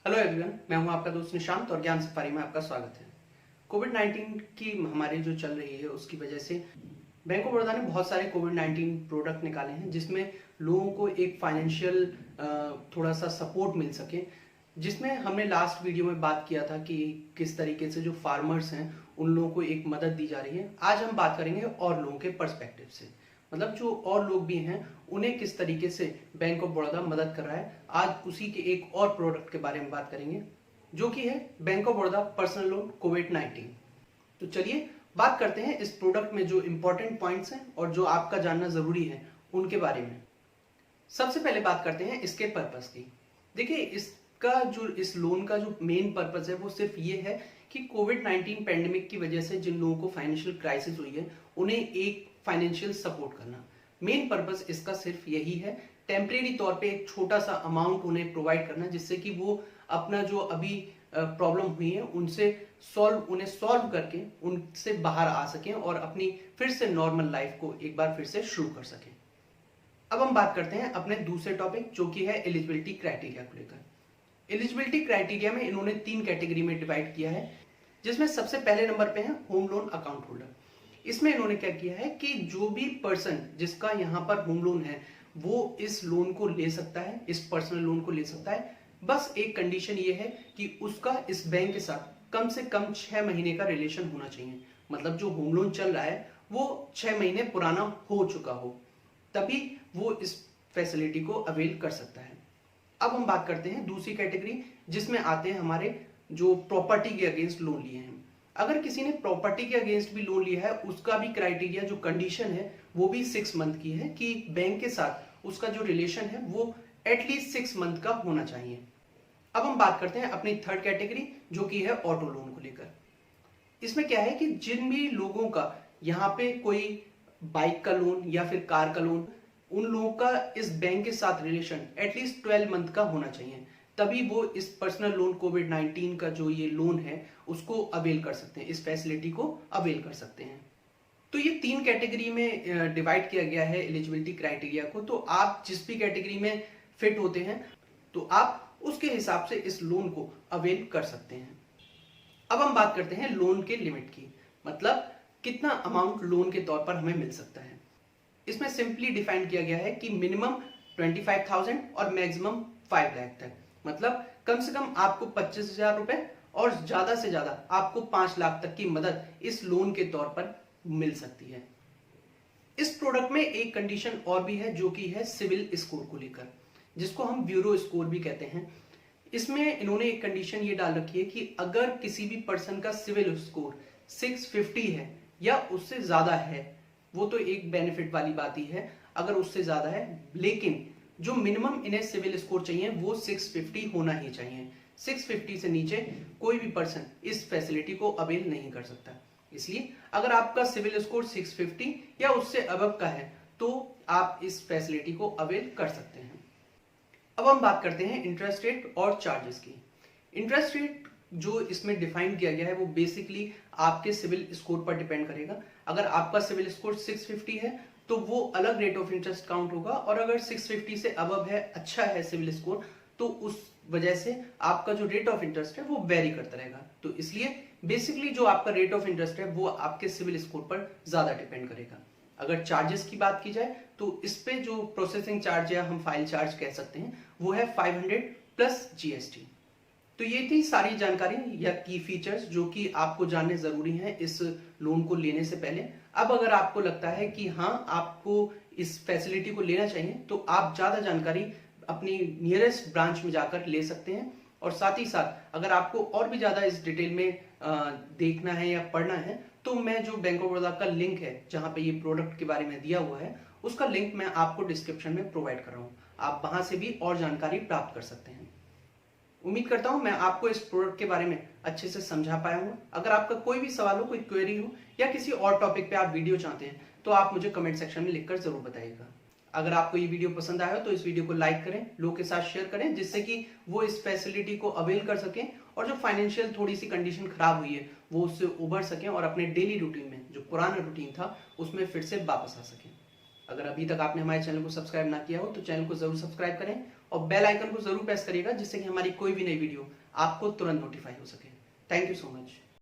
Hello everyone, मैं हूं आपका दोस्त निशांत और ज्ञान सफारी में आपका स्वागत है। कोविड-19 की महामारी जो चल रही है उसकी वजह से बैंक ऑफ बड़ौदा ने बहुत सारे कोविड-19 प्रोडक्ट निकाले हैं जिसमें लोगों को एक फाइनेंशियल थोड़ा सा सपोर्ट मिल सके। जिसमें हमने लास्ट वीडियो में बात किया था कि किस तरीके से जो फार्मर्स हैं उन लोगों को एक मदद दी जा रही है। आज हम बात करेंगे और लोगों के पर्सपेक्टिव से, मतलब जो और लोग भी हैं उन्हें किस तरीके से बैंक ऑफ बड़ौदा मदद कर रहा है। आज उसी के एक और प्रोडक्ट के बारे में बात करेंगे जो कि है bank of Baroda personal loan कोविड-19। तो चलिए बात करते हैं इस प्रोडक्ट में जो इंपॉर्टेंट पॉइंट्स हैं और जो आपका जानना जरूरी है उनके बारे में। सबसे पहले बात करते हैं इसके पर्पस की। देखिए, इस लोन का जो मेन पर्पस है वो सिर्फ ये है कि कोविड-19 पैंडेमिक की वजह से जिन लोगों को फाइनेंशियल क्राइसिस हुई है उन्हें एक फाइनेंशियल सपोर्ट करना। मेन पर्पस इसका सिर्फ यही है, टेम्परेरी तौर पे एक छोटा सा अमाउंट उन्हें प्रोवाइड करना जिससे कि वो अपना जो अभी प्रॉब्लम हुई है उन्हें सॉल्व करके उनसे बाहर आ सकें और अपनी फिर से नॉर्मल लाइफ को एक बार फिर से शुरू कर सकें। अब हम बात करते हैं अपने दूसरे टॉपिक जो कि है एलिजिबिलिटी क्राइटेरिया को लेकर। एलिजिबिलिटी क्राइटेरिया में इन्होंने 3 कैटेगरी में डिवाइड किया है, जिसमें सबसे पहले नंबर पे है होम लोन अकाउंट होल्डर। इसमें इन्होंने क्या किया है कि जो भी पर्सन जिसका यहाँ पर होम लोन है वो इस लोन को ले सकता है, इस पर्सनल लोन को ले सकता है। बस एक कंडीशन ये है कि उसका इस बैंक के साथ कम से कम 6 महीने का रिलेशन होना चाहिए। मतलब जो होम लोन चल रहा है वो 6 महीने पुराना हो चुका हो, तभी वो इस फैसिलिटी को अवेल कर सकता है। अब हम बात करते हैं दूसरी कैटेगरी जिसमें आते हैं हमारे जो प्रॉपर्टी के अगेंस्ट लोन लिए हैं। अगर किसी ने प्रॉपर्टी के अगेंस्ट भी लोन लिया है उसका भी क्राइटेरिया जो कंडीशन है वो भी 6 मंथ की है कि बैंक के साथ उसका जो रिलेशन है वो एटलीस्ट 6 मंथ का होना चाहिए। अब हम बात करते हैं अपनी थर्ड कैटेगरी जो कि है ऑटो लोन को लेकर। इसमें क्या है कि जिन भी लोगों का यहाँ पे कोई बाइक का लोन या फिर कार का लोन, उन लोगों का इस बैंक के साथ रिलेशन एटलीस्ट 12 मंथ का होना चाहिए, तभी वो इस पर्सनल लोन कोविड-19 का जो ये लोन है उसको अवेल कर सकते हैं, इस फैसिलिटी को अवेल कर सकते हैं। तो ये 3 कैटेगरी में डिवाइड किया गया है एलिजिबिलिटी क्राइटेरिया को। तो आप जिस भी कैटेगरी में फिट होते हैं तो आप उसके हिसाब से इस लोन को अवेल कर सकते हैं। अब हम बात करते हैं लोन के लिमिट की, मतलब कितना अमाउंट लोन के तौर पर हमें मिल सकता है। इसमें सिंपली डिफाइन किया गया है कि मिनिमम 25,000 और मैक्सिमम 5 लाख तक, मतलब कम से कम आपको 25,000 रुपए और ज्यादा से ज्यादा आपको 5 लाख तक की मदद इस लोन के तौर पर मिल सकती है। इस प्रोडक्ट में एक कंडीशन और भी है जो कि है सिविल स्कोर को लेकर, जिसको हम ब्यूरो स्कोर भी कहते हैं। इसमें इन्होंने एक कंडीशन ये डाल रखी है कि अगर किसी भी पर्सन का सिविल स्कोर 650 है या उससे ज्यादा है, वो तो एक बेनिफिट वाली बात ही है अगर उससे ज्यादा है, लेकिन जो मिनिमम इन्हें सिविल स्कोर चाहिए वो 650 होना ही चाहिए। 650 से नीचे कोई भी पर्सन इस फैसिलिटी को अवेल नहीं कर सकता। इसलिए अगर आपका सिविल स्कोर 650 या उससे अबव का है तो आप इस फैसिलिटी को अवेल कर सकते हैं। अब हम बात करते हैं इंटरेस्ट रेट और चार्जेस की। इंटरेस्ट रेट जो इसमें डिफाइन किया गया है वो बेसिकली आपके सिविल स्कोर पर डिपेंड करेगा। अगर आपका सिविल स्कोर 650 है तो वो अलग रेट ऑफ इंटरेस्ट काउंट होगा, और अगर 650 से अबव है, अच्छा है सिविल स्कोर, तो उस वजह से आपका जो रेट ऑफ इंटरेस्ट है वो वेरी करता रहेगा। तो इसलिए बेसिकली जो आपका रेट ऑफ इंटरेस्ट है वो आपके सिविल स्कोर पर ज्यादा डिपेंड करेगा। अगर चार्जेस की बात की जाए तो इस पे जो प्रोसेसिंग चार्ज या हम फाइल चार्ज कह सकते हैं वो है 500 प्लस जीएसटी। तो ये थी सारी जानकारी या की फीचर्स जो कि आपको जानने जरूरी हैं इस लोन को लेने से पहले। अब अगर आपको लगता है कि हाँ आपको इस फैसिलिटी को लेना चाहिए तो आप ज्यादा जानकारी अपनी नियरेस्ट ब्रांच में जाकर ले सकते हैं। और साथ ही साथ अगर आपको और भी ज्यादा इस डिटेल में देखना है या पढ़ना है तो मैं जो बैंक ऑफ बड़ौदा का लिंक है जहां पे ये प्रोडक्ट के बारे में दिया हुआ है उसका लिंक मैं आपको डिस्क्रिप्शन में प्रोवाइड कर रहा हूँ, आप वहां से भी और जानकारी प्राप्त कर सकते हैं। उम्मीद करता हूं मैं आपको इस प्रोडक्ट के बारे में अच्छे से समझा पाया हूं। अगर आपका कोई भी सवाल हो, कोई क्वेरी हो या किसी और टॉपिक पे आप वीडियो चाहते हैं तो आप मुझे कमेंट सेक्शन में लिखकर जरूर बताइएगा। अगर आपको ये वीडियो पसंद आया हो तो इस वीडियो को लाइक करें, लोगों के साथ शेयर करें जिससे कि वो इस फैसिलिटी को अवेल कर सकें और जो फाइनेंशियल थोड़ी सी कंडीशन खराब हुई है वो उससे उभर सकें और अपने डेली रूटीन में, जो पुराना रूटीन था, उसमें फिर से वापस आ सकें। अगर अभी तक आपने हमारे चैनल को सब्सक्राइब ना किया हो तो चैनल को जरूर सब्सक्राइब करें और बेल आइकन को जरूर प्रेस करिएगा जिससे कि हमारी कोई भी नई वीडियो आपको तुरंत नोटिफाई हो सके। Thank you so much.